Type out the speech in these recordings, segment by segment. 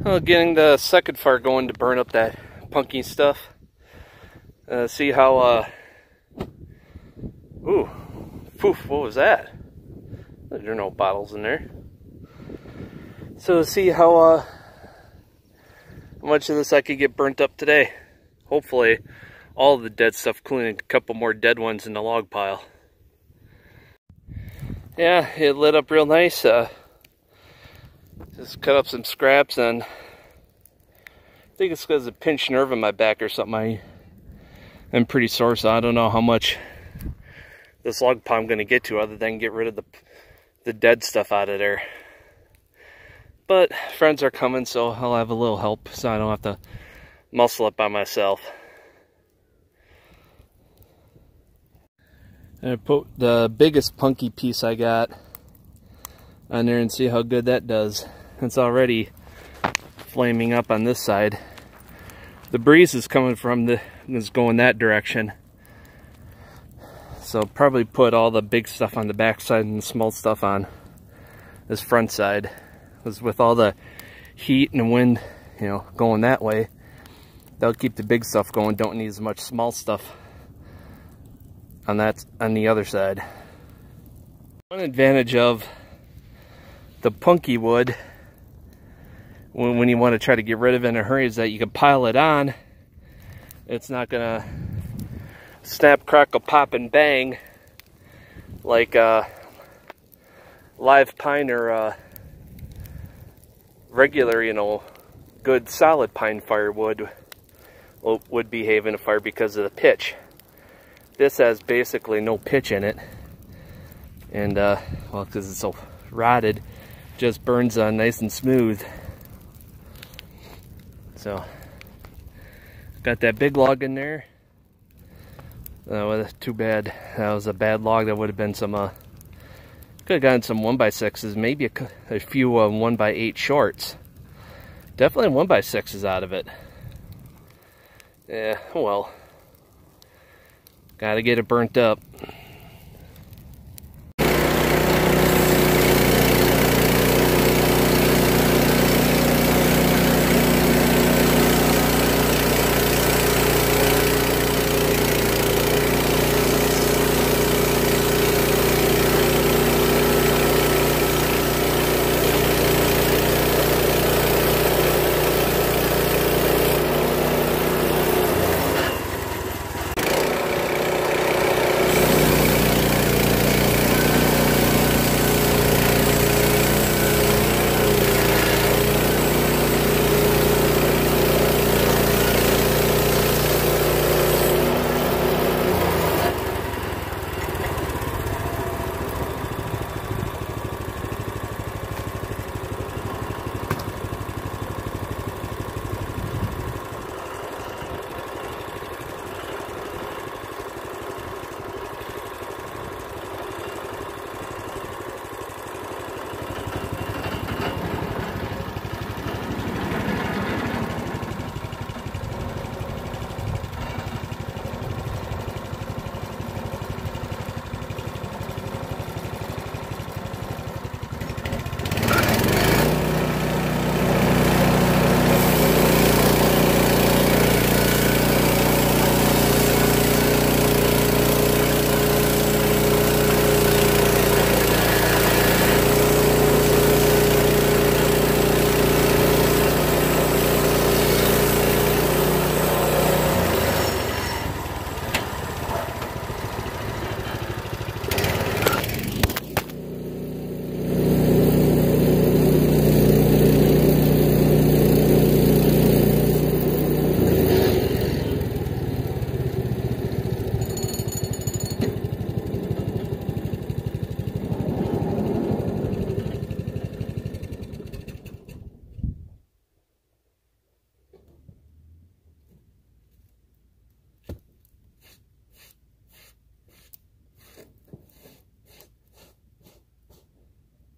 Well, getting the second fire going to burn up that punky stuff. See how, ooh, poof, what was that? There are no bottles in there. So see how much of this I could get burnt up today. Hopefully, all of the dead stuff, including a couple more dead ones in the log pile. Yeah, it lit up real nice. Just cut up some scraps, and I think it's because of a pinched nerve in my back or something. I'm pretty sore, so I don't know how much this log pile I'm going to get to other than get rid of the dead stuff out of there. But friends are coming, so I'll have a little help so I don't have to muscle it by myself. And I put the biggest punky piece I got on there and see how good that does. It's already flaming up on this side. The breeze is coming from is going that direction. So probably put all the big stuff on the back side and the small stuff on this front side. Because with all the heat and the wind, you know, going that way, that'll keep the big stuff going. Don't need as much small stuff on the other side. One advantage of the punky wood when you want to try to get rid of it in a hurry is that you can pile it on. It's not gonna snap, crackle, pop, and bang like live pine or regular, you know, good solid pine firewood would behave in a fire because of the pitch. This has basically no pitch in it, and well, because it's so rotted, just burns on nice and smooth. So got that big log in there. Well, too bad that was a bad log. That would have been some could have gotten some 1x6s, maybe a few 1x8 shorts. Definitely 1x6s out of it. Yeah, well, gotta get it burnt up.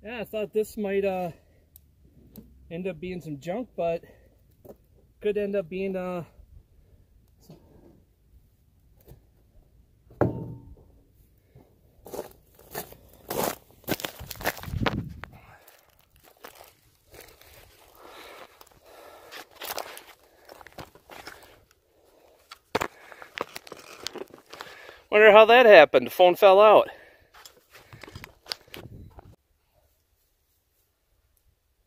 Yeah, I thought this might end up being some junk, but could end up being Wonder how that happened. The phone fell out.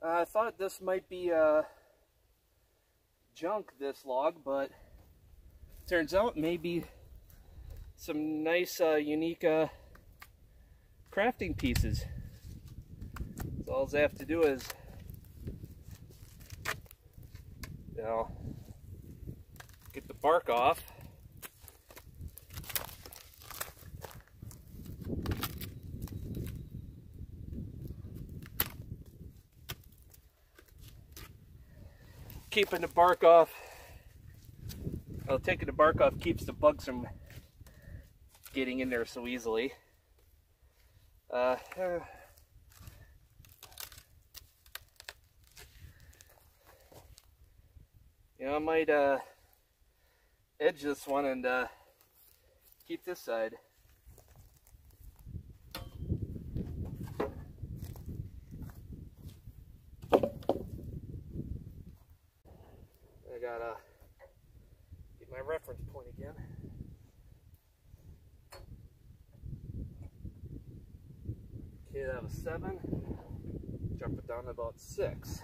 I thought this might be junk, this log, but turns out maybe some nice, unique crafting pieces. So all I have to do is, you know, get the bark off. Keeping the bark off, well, taking the bark off keeps the bugs from getting in there so easily. You know, I might edge this one and keep this side. I gotta get my reference point again. Okay, that was 7. Drop it down to about 6.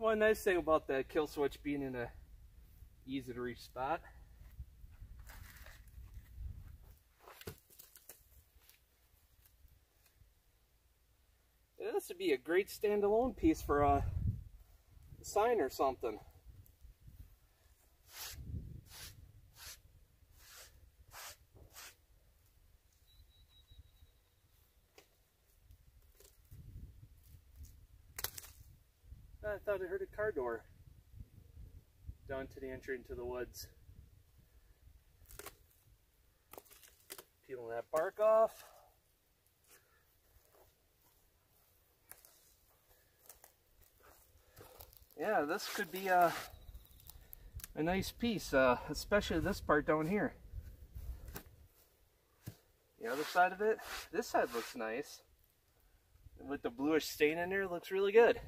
One nice thing about the kill switch being in a easy to reach spot. Yeah, this would be a great standalone piece for a sign or something. I thought I heard a car door down to the entry into the woods. Peeling that bark off. Yeah, this could be a nice piece, especially this part down here. The other side of it, this side looks nice. With the bluish stain in there, it looks really good.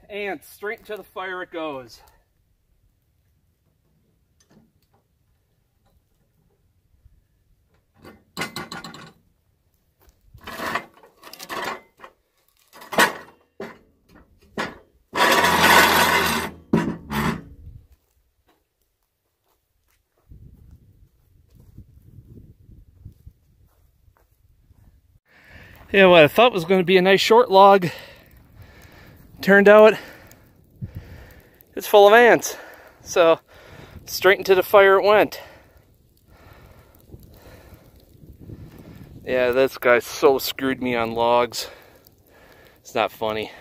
And straight into the fire it goes. Yeah, what I thought was going to be a nice short log turned out it's full of ants. So straight into the fire it went. Yeah, this guy so screwed me on logs. It's not funny.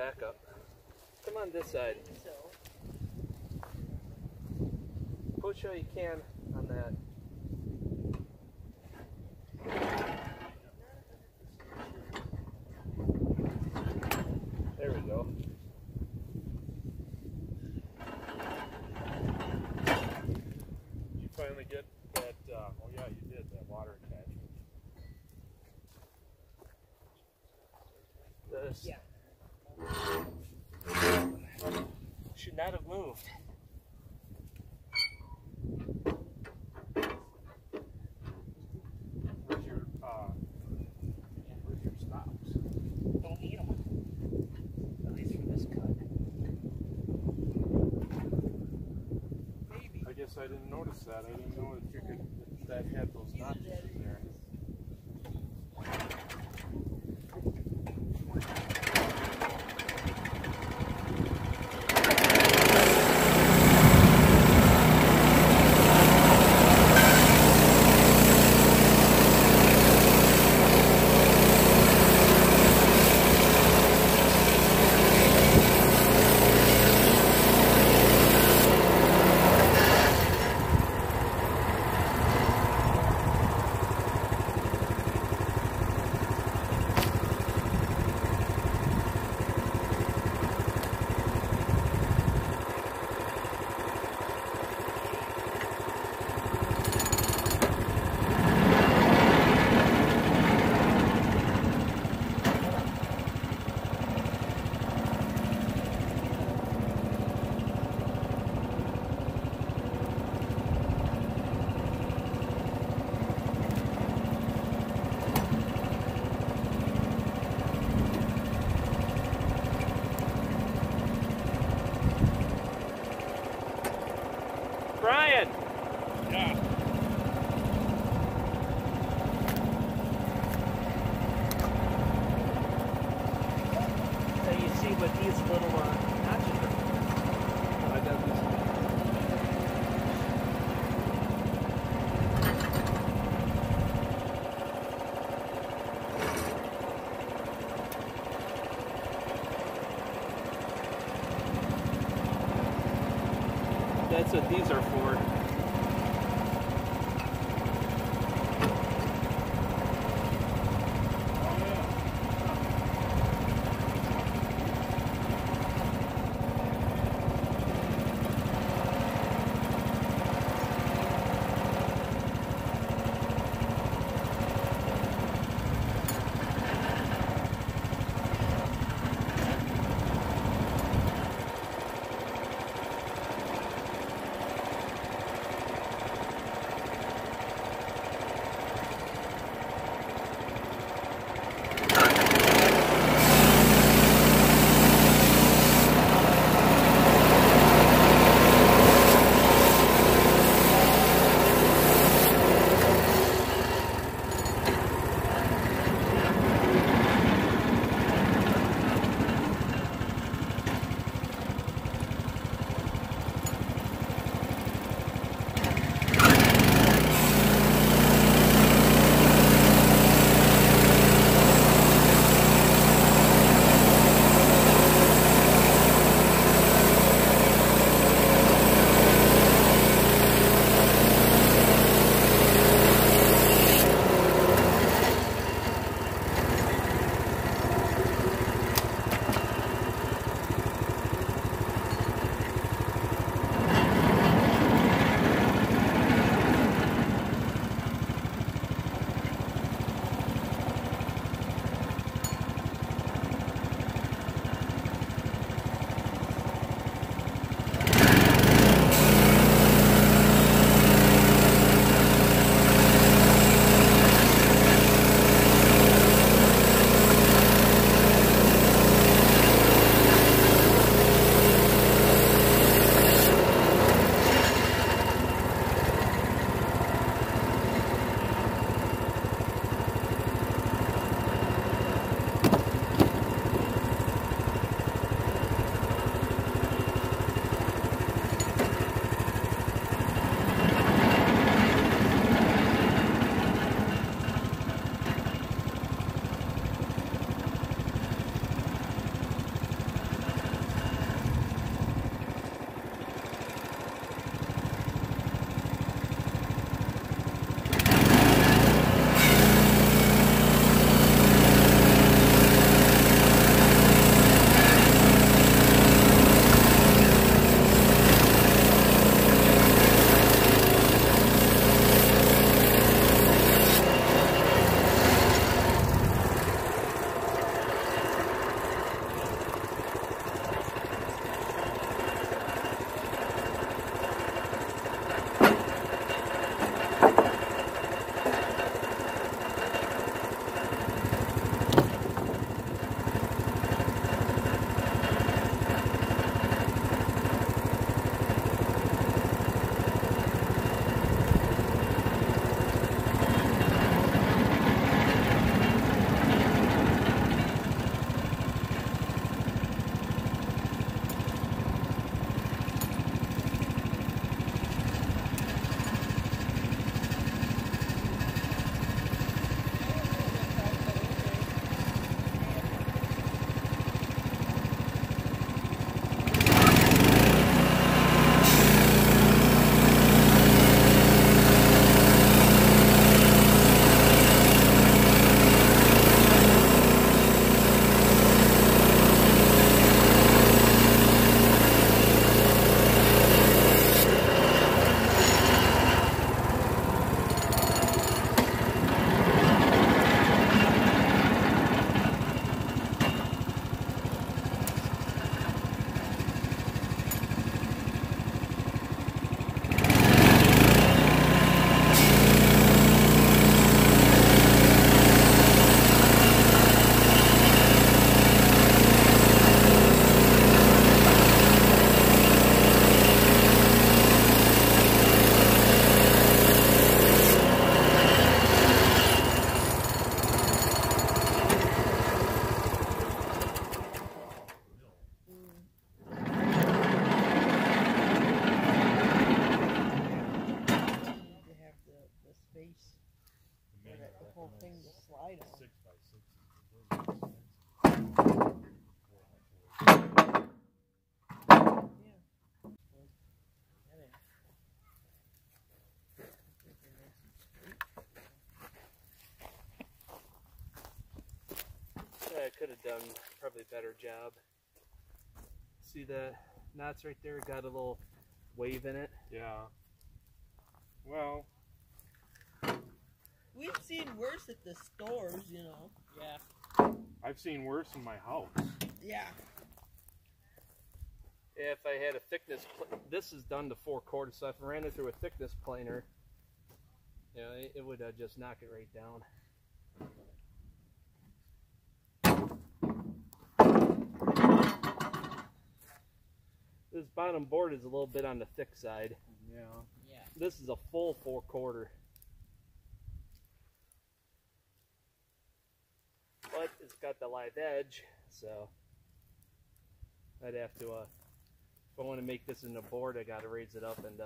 backup. Come on this side. Push all you can on that. There we go. You finally get that, oh yeah, you did, that water attachment. This should not have moved. Where's your stops? Don't need them. At least for this cut. Maybe. I guess I didn't notice that. I didn't know that you could, that had those notches in there. Brian! Yeah. So you see what these little notches are. I got this. That's what these are for. I know. 6 by 6 is I could have done probably a better job. See the knots right there? Got a little wave in it. Yeah. Well, We've seen worse at the stores, you know. Yeah. I've seen worse in my house. Yeah. If I had a thickness, this is done to 4/4, so if I ran it through a thickness planer, you know, it would just knock it right down. This bottom board is a little bit on the thick side. Yeah. Yeah. This is a full 4/4. But it's got the live edge, so I'd have to, if I want to make this into a board, I got to raise it up and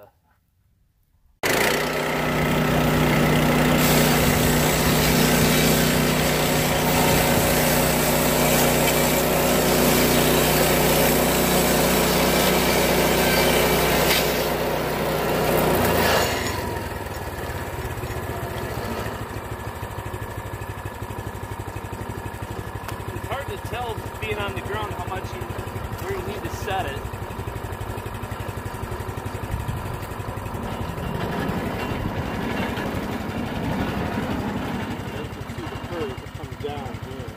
tell being on the ground how much where you need to set it. You can see the curve that comes down here.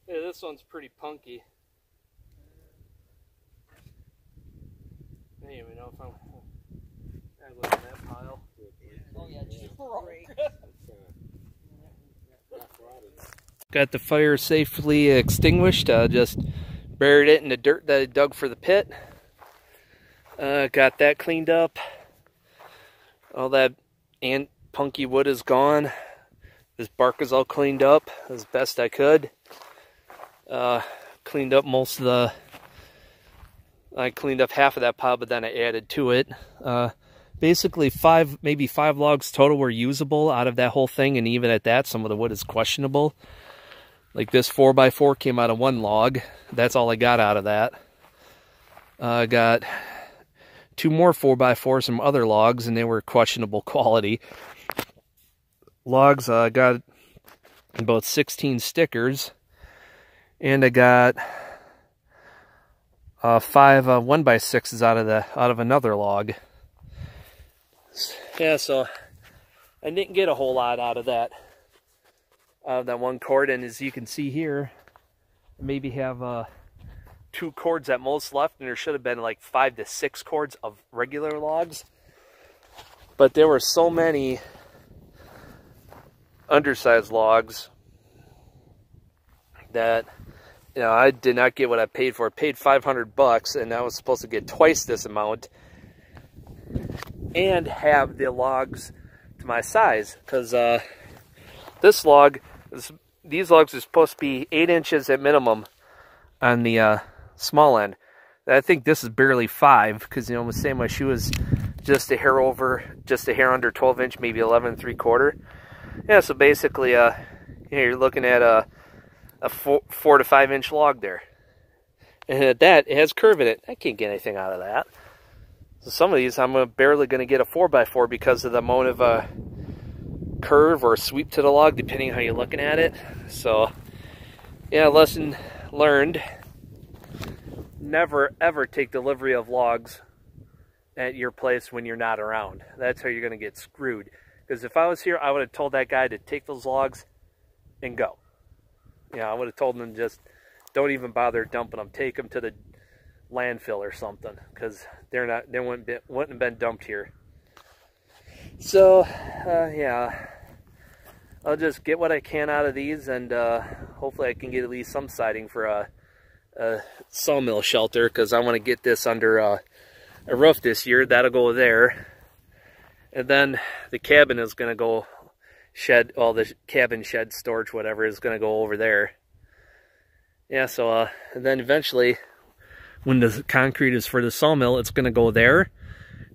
This one's pretty punky. I don't even know if I'm. I look at that pile. Oh yeah, just right. Got the fire safely extinguished. Just Buried it in the dirt that I dug for the pit. Got that cleaned up. All that punky wood is gone. This bark is all cleaned up as best I could. Cleaned up most of the... I cleaned up half of that pile, but then I added to it. Basically maybe five logs total were usable out of that whole thing, and even at that, some of the wood is questionable. Like this 4x4 came out of one log. That's all I got out of that. I got 2 more 4x4s from other logs, and they were questionable quality. Logs, I got about 16 stickers, and I got 5 1x6s out of another log. Yeah, so I didn't get a whole lot out of that one cord, and as you can see here, I maybe have 2 cords at most left, and there should have been like 5 to 6 cords of regular logs. But there were so many undersized logs that, you know, I did not get what I paid for. I paid $500, and I was supposed to get twice this amount and have the logs to my size, because these logs are supposed to be 8 inches at minimum on the small end. I think this is barely 5, because, you know, I'm saying my shoe is just a hair under 12 inch, maybe 11 3/4. Yeah, so basically, you're looking at a 4 to 5 inch log there. And at that, it has curve in it. I can't get anything out of that. So some of these, I'm barely going to get a 4x4 because of the amount of curve or sweep to the log, depending on how you're looking at it. So, yeah, lesson learned. Never, ever take delivery of logs at your place when you're not around. That's how you're going to get screwed. Because if I was here, I would have told that guy to take those logs and go. Yeah, I would have told him just don't even bother dumping them. Take them to the landfill or something, because they wouldn't have been dumped here. So, yeah, I'll just get what I can out of these, and hopefully I can get at least some siding for a sawmill shelter, because I want to get this under a roof this year. That'll go there. And then the cabin is going to go shed, all the cabin shed storage, whatever, is going to go over there. Yeah, so, and then eventually, when the concrete is for the sawmill, it's going to go there.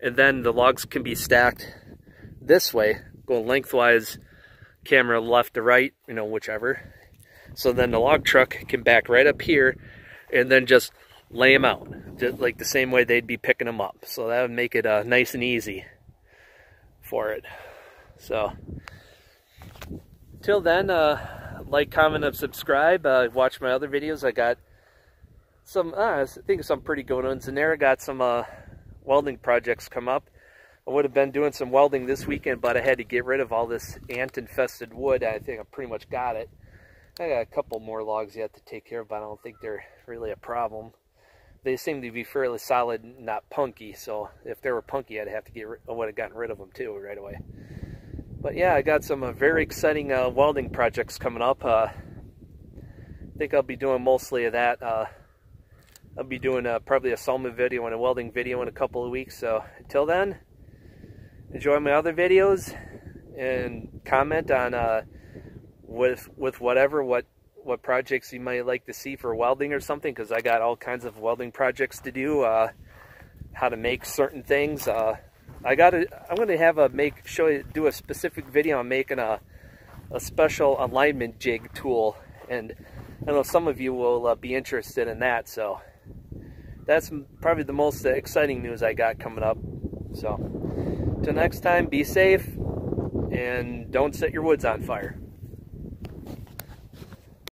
And then the logs can be stacked this way, going lengthwise, camera left to right, you know, whichever. So then the log truck can back right up here and then just lay them out, just like the same way they'd be picking them up. So that would make it nice and easy for it. So till then, like, comment, and subscribe. Watch my other videos. I got some, I think some pretty good ones in there. I got some welding projects come up. I would have been doing some welding this weekend, but I had to get rid of all this ant-infested wood. I think I pretty much got it. I got a couple more logs yet to take care of, but I don't think they're really a problem. They seem to be fairly solid, not punky, so if they were punky, I would have gotten rid of them too right away. But yeah, I got some very exciting welding projects coming up. I think I'll be doing mostly of that. I'll be doing probably a sawmill video and a welding video in a couple of weeks. So until then, enjoy my other videos and comment on with whatever what projects you might like to see for welding or something, because I got all kinds of welding projects to do. How to make certain things. I'm gonna have do a specific video on making a special alignment jig tool, and I know some of you will be interested in that. So that's probably the most exciting news I got coming up. So till next time, be safe and don't set your woods on fire.